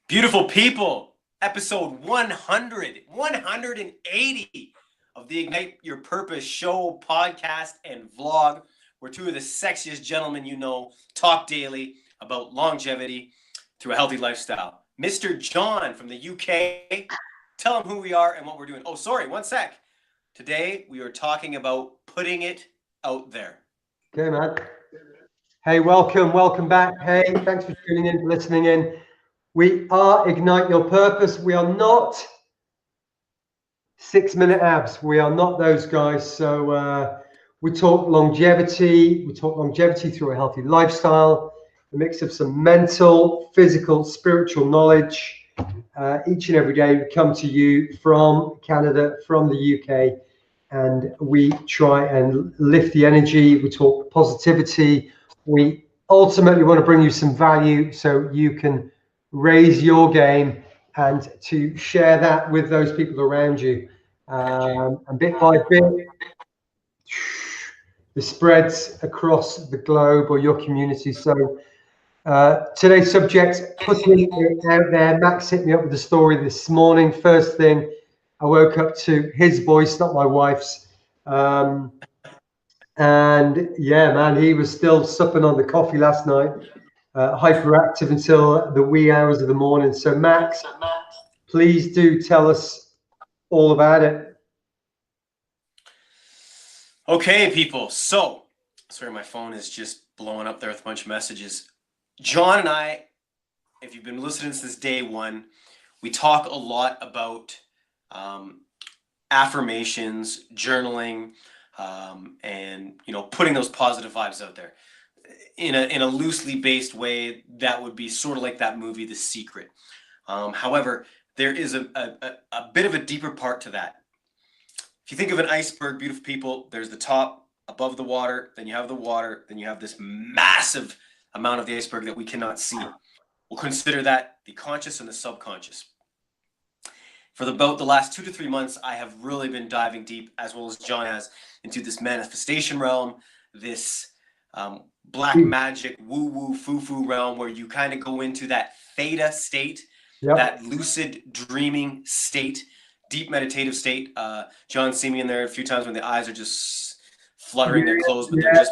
Beautiful people, episode 180 of the Ignite Your Purpose show, podcast, and vlog, where two of the sexiest gentlemen you know talk daily about longevity through a healthy lifestyle. Mr. John from the UK, tell him who we are and what we're doing. Oh, sorry, one sec. Today, we are talking about putting it out there. Okay, man. Hey, welcome back. Hey, thanks for tuning in, listening in. We are Ignite Your Purpose. We are not 6-minute abs. We are not those guys. So we talk longevity. We talk longevity through a healthy lifestyle, a mix of some mental, physical, spiritual knowledge. Each and every day we come to you from Canada, from the UK, and we try and lift the energy. We talk positivity. We ultimately want to bring you some value so you can raise your game and to share that with those people around you. And bit by bit, the spreads across the globe or your community. So today's subject, putting it out there. Max hit me up with the story this morning. First thing, I woke up to his voice, not my wife's. And yeah, man, he was still supping on the coffee last night. Hyperactive until the wee hours of the morning. So Max, please do tell us all about it. Okay, people. So, sorry, my phone is just blowing up there with a bunch of messages. John and I, if you've been listening since day one, we talk a lot about affirmations, journaling, and putting those positive vibes out there in a loosely based way. That would be sort of like that movie, The Secret. However, there is a bit of a deeper part to that. If you think of an iceberg, beautiful people, there's the top above the water, then you have the water, then you have this massive amount of the iceberg that we cannot see. We'll consider that the conscious and the subconscious. For about the last 2 to 3 months, I have really been diving deep, as well as John has, into this manifestation realm, this black magic, woo-woo, foo-foo realm, where you kind of go into that theta state, that lucid dreaming state, deep meditative state. John's seen me in there a few times when the eyes are just fluttering, they're closed, but they're just...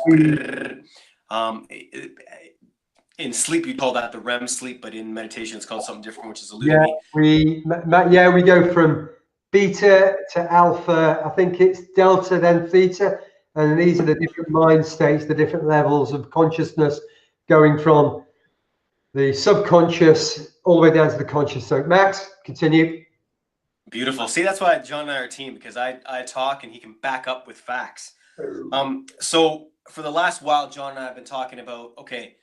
in sleep, you call that the REM sleep, but in meditation, it's called something different, which is eluding me. We go from beta to alpha. I think it's delta, then theta. And these are the different mind states, the different levels of consciousness going from the subconscious all the way down to the conscious. So Max, continue. Beautiful. See, that's why John and I are a team, because I talk and he can back up with facts. So for the last while, John and I have been talking about, okay,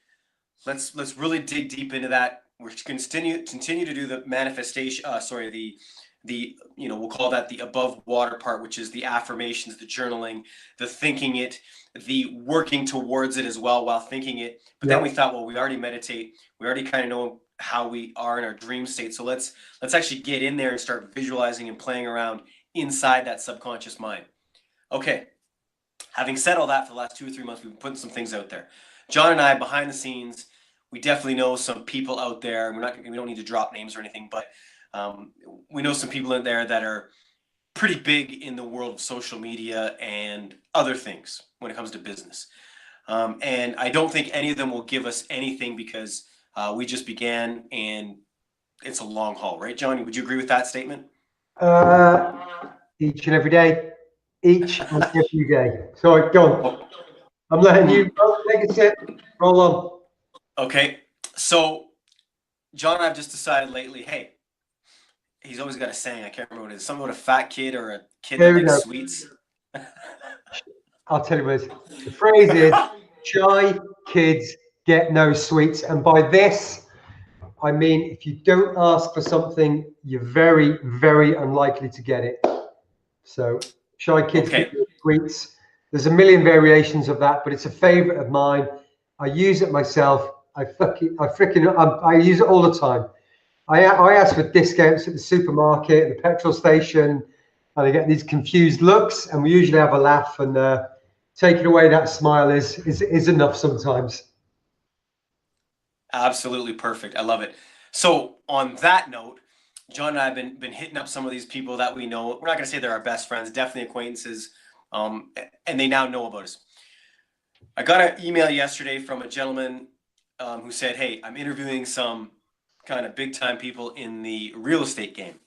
let's really dig deep into that. We're continue to do the manifestation. We'll call that the above water part, which is the affirmations, the journaling, the thinking it, the working towards it as well while thinking it. But then we thought, well, we already meditate. We already kind of know how we are in our dream state. So let's actually get in there and start visualizing and playing around inside that subconscious mind. Okay. Having said all that, for the last 2 or 3 months, we've been putting some things out there. John and I, behind the scenes, we definitely know some people out there. We don't need to drop names or anything, but we know some people in there that are pretty big in the world of social media and other things when it comes to business. And I don't think any of them will give us anything because we just began and it's a long haul, right, John? Would you agree with that statement? Each and every day. Each and every day. Sorry, go on. I'm letting you take a sip. Roll on. Okay. So John and I have just decided lately, hey, he's always got a saying, I can't remember what it is, something about a fat kid or a kid that likes sweets. I'll tell you what it is. The phrase is, shy kids get no sweets. And by this, I mean, if you don't ask for something, you're very, very unlikely to get it. So shy kids get no sweets. There's a million variations of that, but it's a favorite of mine. I use it myself. I use it all the time. I ask for discounts at the supermarket, at the petrol station, and I get these confused looks, and we usually have a laugh, and taking away that smile is enough sometimes. Absolutely perfect. I love it. So on that note, John and I have been hitting up some of these people that we know. We're not going to say they're our best friends, definitely acquaintances, and they now know about us. I got an email yesterday from a gentleman who said, "Hey, I'm interviewing some kind of big time people in the real estate game."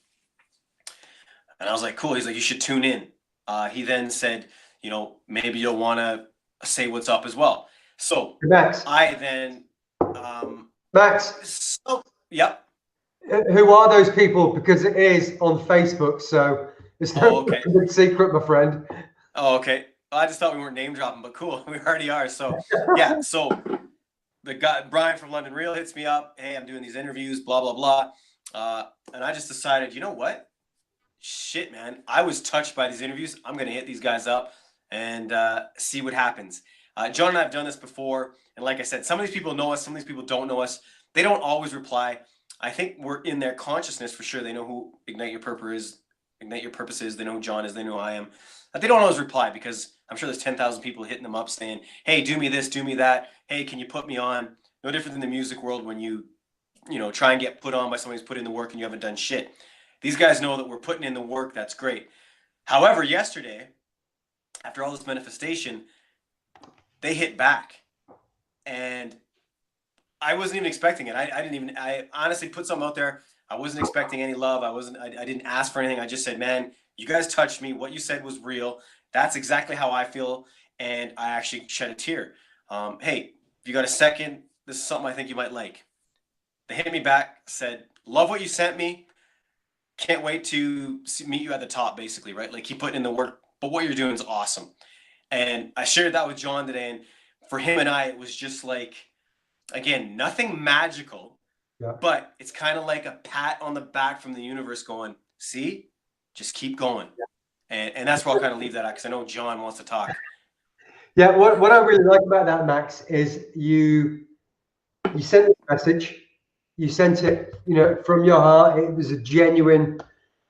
And I was like, "Cool." He's like, "You should tune in." He then said, "You know, maybe you'll want to say what's up as well." So Max. I then, Max. so, yep. Who are those people? Because it is on Facebook, so it's no big secret, my friend. Oh, okay. I just thought we weren't name dropping, but cool, we already are. So yeah, so the guy Brian from London Real hits me up. Hey, I'm doing these interviews, blah blah blah, and I just decided, you know what? Shit, man, I was touched by these interviews. I'm gonna hit these guys up and see what happens. John and I have done this before, and like I said, some of these people know us, some of these people don't know us. They don't always reply. I think we're in their consciousness for sure. They know who Ignite Your Purpose is. Ignite Your Purpose is. They know who John is. They know who I am. But they don't always reply because I'm sure there's 10,000 people hitting them up saying, "Hey, do me this, do me that. Hey, can you put me on?" No different than the music world when you try and get put on by somebody who's put in the work and you haven't done shit. These guys know that we're putting in the work. That's great. However, yesterday, after all this manifestation, they hit back, and I wasn't even expecting it. I honestly put something out there. I wasn't expecting any love. I didn't ask for anything. I just said, "Man, you guys touched me. What you said was real. That's exactly how I feel." And I actually shed a tear. Hey, if you got a second, this is something I think you might like. They hit me back, said, "Love what you sent me. Can't wait to meet you at the top," basically, right? Like, keep putting in the work, but what you're doing is awesome. And I shared that with John today. And for him and I, it was just like, again, nothing magical, but it's kind of like a pat on the back from the universe going, "See, just keep going." And that's where I'll kind of leave that at, because I know John wants to talk. Yeah, what I really like about that, Max, is you sent a message. You sent it, from your heart. It was a genuine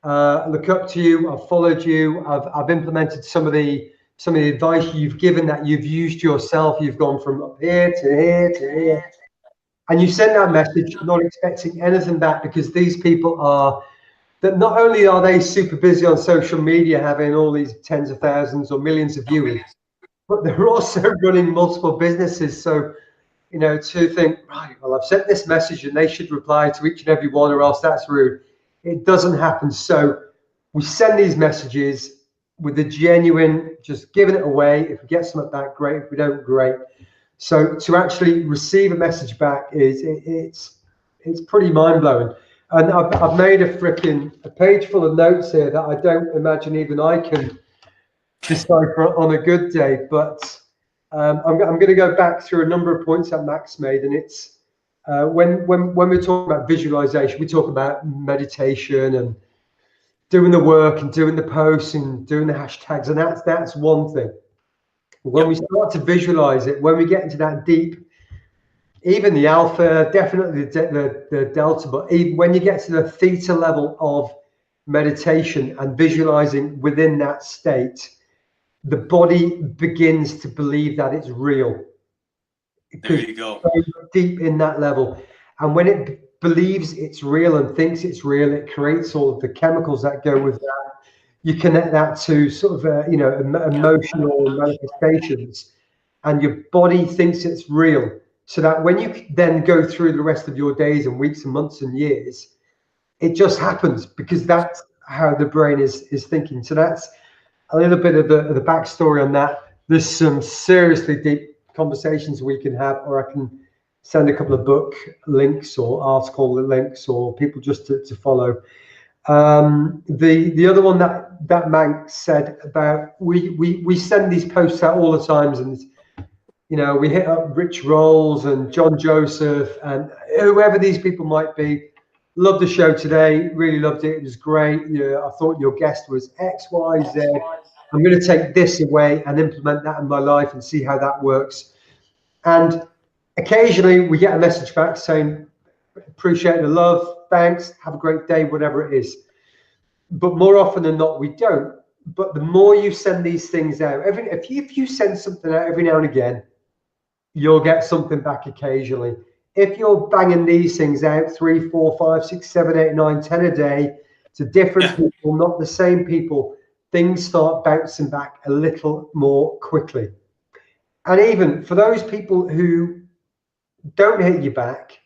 look up to you. I've followed you. I've implemented some of the advice you've given that you've used yourself. You've gone from up here to here to here, and you send that message not expecting anything back, because these people are that not only are they super busy on social media having all these tens of thousands or millions of viewers, but they're also running multiple businesses. So, to think, right, well, I've sent this message and they should reply to each and every one, or else that's rude. It doesn't happen. So we send these messages with a genuine, just giving it away. If we get something back, great. If we don't, great. So to actually receive a message back it's pretty mind blowing. And I've made a page full of notes here that I don't imagine even I can decipher on a good day. But I'm going to go back through a number of points that Max made, and it's when we talk about visualization, we talk about meditation and doing the work and doing the posts and doing the hashtags, and that's one thing. When we start to visualize it, when we get into that deep, even the alpha, definitely the delta, but even when you get to the theta level of meditation and visualizing within that state, the body begins to believe that it's real. There you go. Deep in that level. And when it believes it's real and thinks it's real, it creates all of the chemicals that go with that. You connect that to sort of, emotional manifestations, and your body thinks it's real. So that when you then go through the rest of your days and weeks and months and years, it just happens, because that's how the brain is thinking. So that's a little bit of the backstory on that. There's some seriously deep conversations we can have, or I can send a couple of book links or article links, or people just to follow. The other one that Mank said about, we send these posts out all the times, and we hit up Rich Rolls and John Joseph and whoever these people might be. Loved the show today. Really loved it. It was great. I thought your guest was X, Y, Z. I'm going to take this away and implement that in my life and see how that works. And occasionally we get a message back saying, "Appreciate the love. Thanks. Have a great day," whatever it is. But more often than not, we don't. But the more you send these things out, if you send something out every now and again, you'll get something back occasionally. if you're banging these things out 3, 4, 5, 6, 7, 8, 9, 10 a day to different people, not the same people, things start bouncing back a little more quickly. And even for those people who don't hit you back,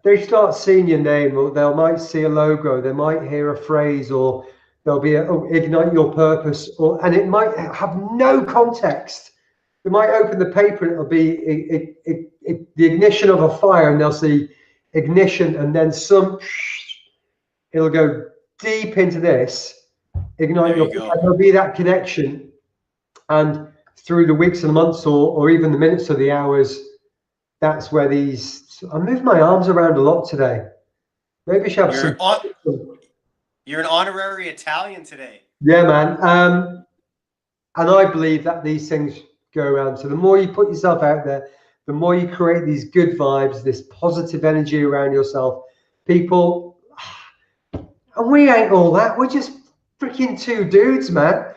they start seeing your name, or they might see a logo, they might hear a phrase, or there'll be a ignite your purpose, and it might have no context. They might open the paper and it'll be the ignition of a fire, and they'll see ignition, and then it'll go deep into this, ignite your purpose, and there'll be that connection. And through the weeks and months, or even the minutes or the hours, that's where I move my arms around a lot today. Maybe I should have some. You're an honorary Italian today. Yeah, man. And I believe that these things go around. So the more you put yourself out there, the more you create these good vibes, this positive energy around yourself. People, and we ain't all that. We're just freaking two dudes, man.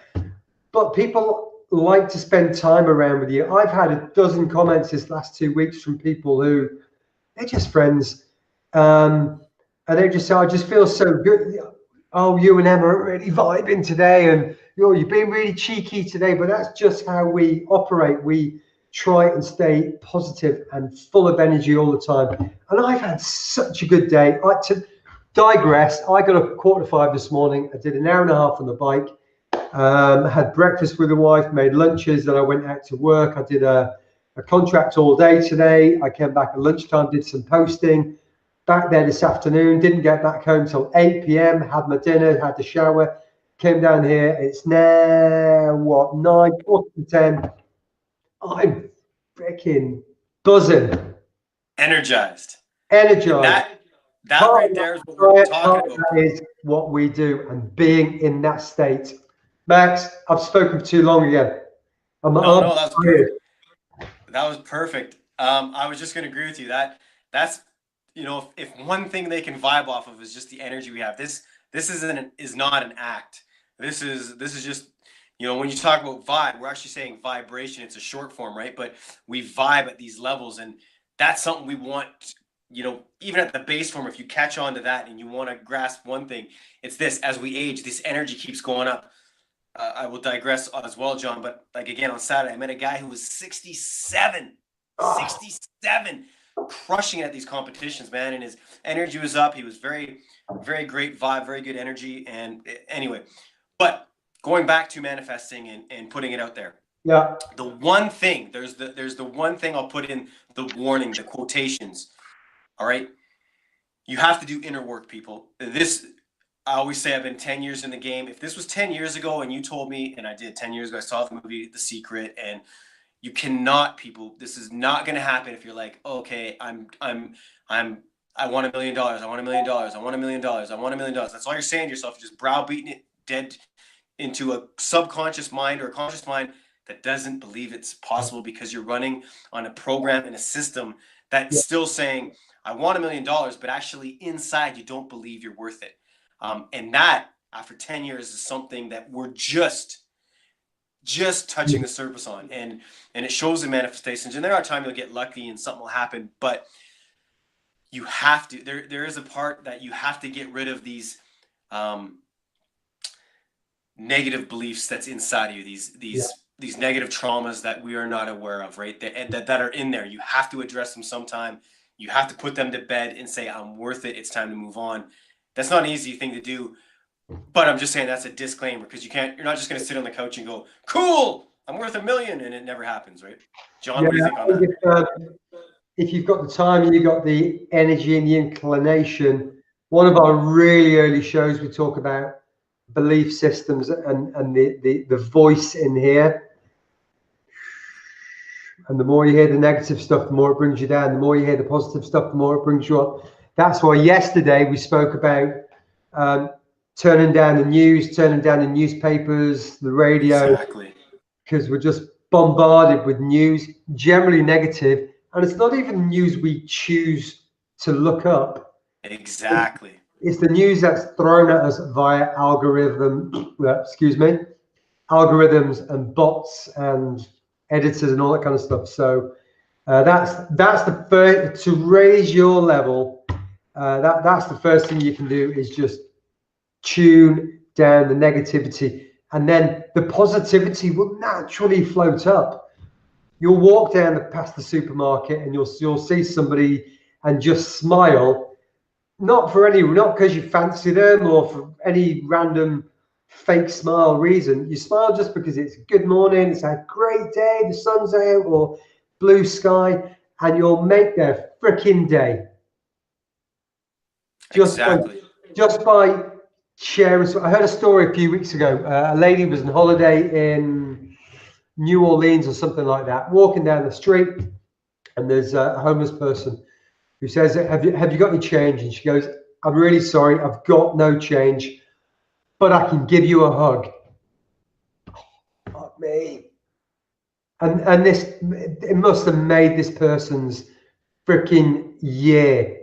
But people like to spend time around with you. I've had a dozen comments this last 2 weeks from people who they're just friends. And they just say, I just feel so good. Oh, you and Emma are really vibing today, and you've been really cheeky today. But that's just how we operate. We try and stay positive and full of energy all the time. And I've had such a good day. To digress, I got up at 4:45 this morning. I did an hour and a half on the bike. Had breakfast with the wife, made lunches, then I went out to work. I did a contract all day today. I came back at lunchtime, did some posting. Back there this afternoon, didn't get back home till 8 p.m. Had my dinner, had the shower, came down here. It's now, 9, quarter to 10. I'm freaking buzzing. Energized. Energized. That right there is what we're talking about. That is what we do, and being in that state. Max, I've spoken for too long again. No, that was perfect. That was perfect. I was just going to agree with you. That's if one thing they can vibe off of is just the energy we have. This is not an act. This is just, when you talk about vibe, we're actually saying vibration. It's a short form, right? But we vibe at these levels, and that's something we want. Even at the base form, if you catch on to that and you want to grasp one thing, it's this: as we age, this energy keeps going up. I will digress as well, John, but again, on Saturday, I met a guy who was 67, 67, crushing it at these competitions, man. And his energy was up. He was very, very great vibe, very good energy. And anyway, but going back to manifesting and putting it out there. Yeah. The one thing, there's the one thing I'll put in the warning, the quotations. All right. You have to do inner work, people. I always say I've been 10 years in the game. If this was 10 years ago and you told me, and I did 10 years ago, I saw the movie The Secret, and you cannot, people, this is not going to happen if you're like, okay, I want $1 million. I want $1 million. I want $1 million. I want $1 million. That's all you're saying to yourself. You're just browbeating it dead into a subconscious mind or a conscious mind that doesn't believe it's possible, because you're running on a program and a system that's still saying, I want $1 million, but actually inside you don't believe you're worth it. And that, after 10 years, is something that we're just touching the surface on, and it shows in manifestations. And there are times you'll get lucky and something will happen, but you have to. There is a part that you have to get rid of these negative beliefs that's inside of you. These negative traumas that we are not aware of, right? That are in there. You have to address them sometime. You have to put them to bed and say, I'm worth it. It's time to move on. That's not an easy thing to do, but I'm just saying that's a disclaimer, because you're not just going to sit on the couch and go, cool, I'm worth $1 million, and it never happens, right? John, what do you think on that? If you've got the time and you've got the energy and the inclination, one of our really early shows, we talk about belief systems and the voice in here. And the more you hear the negative stuff, the more it brings you down. The more you hear the positive stuff, the more it brings you up. That's why yesterday we spoke about turning down the news, turning down the newspapers, the radio. Exactly. Because we're just bombarded with news, generally negative. And it's not even news we choose to look up. Exactly. It's the news that's thrown at us via algorithms and bots and editors and all that kind of stuff. So That's the first to raise your level. That's the first thing you can do is just tune down the negativity, and then the positivity will naturally float up. You'll walk past the supermarket and you'll see somebody and just smile, not because you fancy them or for any random fake smile reason. You smile just because it's good morning, it's a great day, the sun's out, or blue sky, and you'll make their freaking day. Just by sharing. I heard a story a few weeks ago. A lady was on holiday in New Orleans or something like that, walking down the street, and there's a homeless person who says, have you got any change? And she goes, I'm really sorry, I've got no change, but I can give you a hug. Fuck me. And this, it must have made this person's freaking year,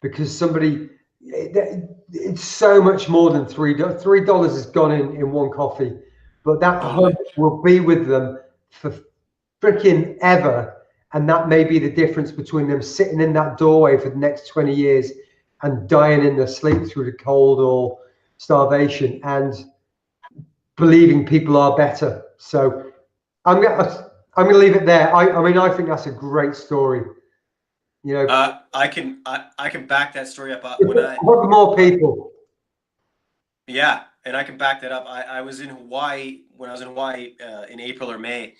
because somebody, it's so much more than $3 has gone in one coffee, but that hug will be with them for freaking ever. And that may be the difference between them sitting in that doorway for the next 20 years and dying in their sleep through the cold or starvation, and believing people are better. So I'm gonna leave it there. I mean, I think that's a great story. You know, I can back that story up. More people. Yeah, and I can back that up. I was in Hawaii when I was in Hawaii in April or May.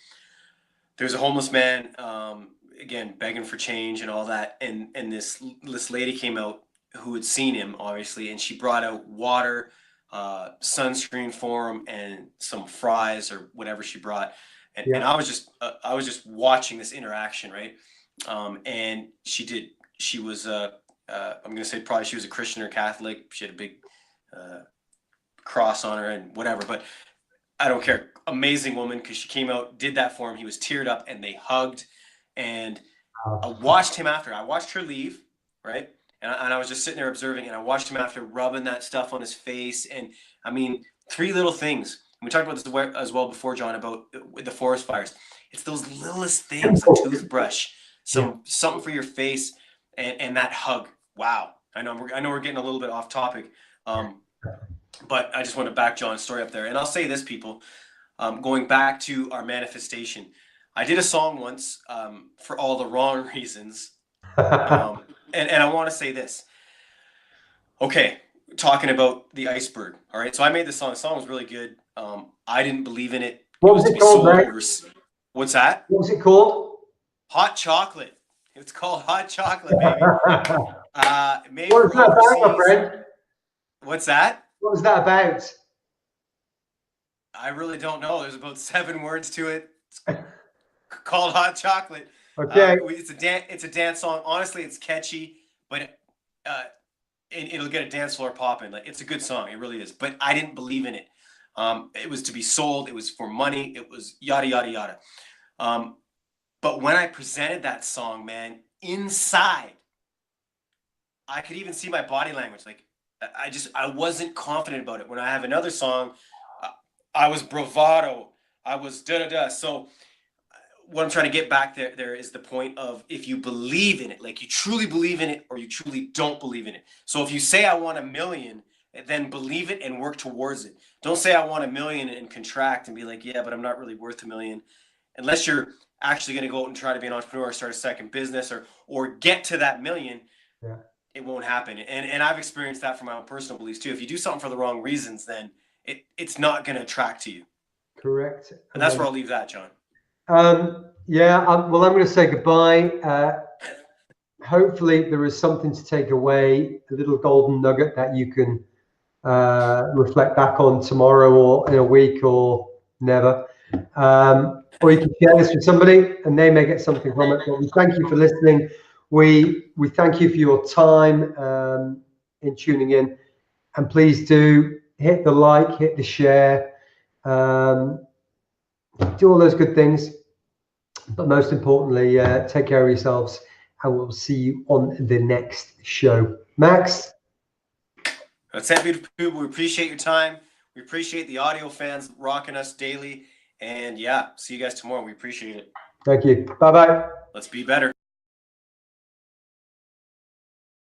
There was a homeless man, again begging for change and all that, and this lady came out who had seen him obviously, and she brought out water, sunscreen for him, and some fries or whatever she brought, and I was just watching this interaction, right? And she was I'm gonna say probably she was a Christian or Catholic. She had a big cross on her and whatever, but I don't care. Amazing woman, because she came out, did that for him. He was teared up, and they hugged. And I watched him after. I watched her leave, right? And I was just sitting there observing, and I watched him after, rubbing that stuff on his face. And I mean, three little things. We talked about this as well before, John, about the forest fires. It's those littlest things: a toothbrush, something for your face, and that hug. Wow. I know we're getting a little bit off topic. But I just want to back John's story up there. And I'll say this, people, going back to our manifestation, I did a song once for all the wrong reasons. And I want to say this. Okay, talking about the iceberg. All right, so I made this song. The song was really good. I didn't believe in it. What was it called, man? What's that? What was it called? Hot Chocolate. It's called Hot Chocolate, baby. What was that about, my friend? What's that? What was that about? I really don't know. There's about 7 words to it. It's called Hot Chocolate. Okay. It's a dance song. Honestly, it's catchy, but it'll get a dance floor popping. Like, it's a good song. It really is. But I didn't believe in it. It was to be sold. It was for money. It was yada, yada, yada. But when I presented that song, man, inside, I could even see my body language. Like, I wasn't confident about it. When I have another song, I was bravado. I was da-da-da. So what I'm trying to get back there is the point of, if you believe in it, like you truly believe in it, or you truly don't believe in it. So if you say I want $1 million, then believe it and work towards it. Don't say I want $1 million and contract and be like, yeah, but I'm not really worth $1 million. Unless you're actually going to go out and try to be an entrepreneur or start a second business or get to that $1 million. Yeah. It won't happen. And I've experienced that from my own personal beliefs too. If you do something for the wrong reasons, then it's not going to attract to you. Correct. And that's where I'll leave that, John. Well, I'm going to say goodbye. Hopefully there is something to take away, a little golden nugget that you can reflect back on tomorrow or in a week or never. Or you can share this with somebody and they may get something from it. But we thank you for listening. We thank you for your time in tuning in, and please do hit the like, hit the share, do all those good things. But most importantly, take care of yourselves, and we'll see you on the next show. Max? That's it, beautiful people. We appreciate your time. We appreciate the audio fans rocking us daily. And yeah, see you guys tomorrow. We appreciate it. Thank you. Bye-bye. Let's be better.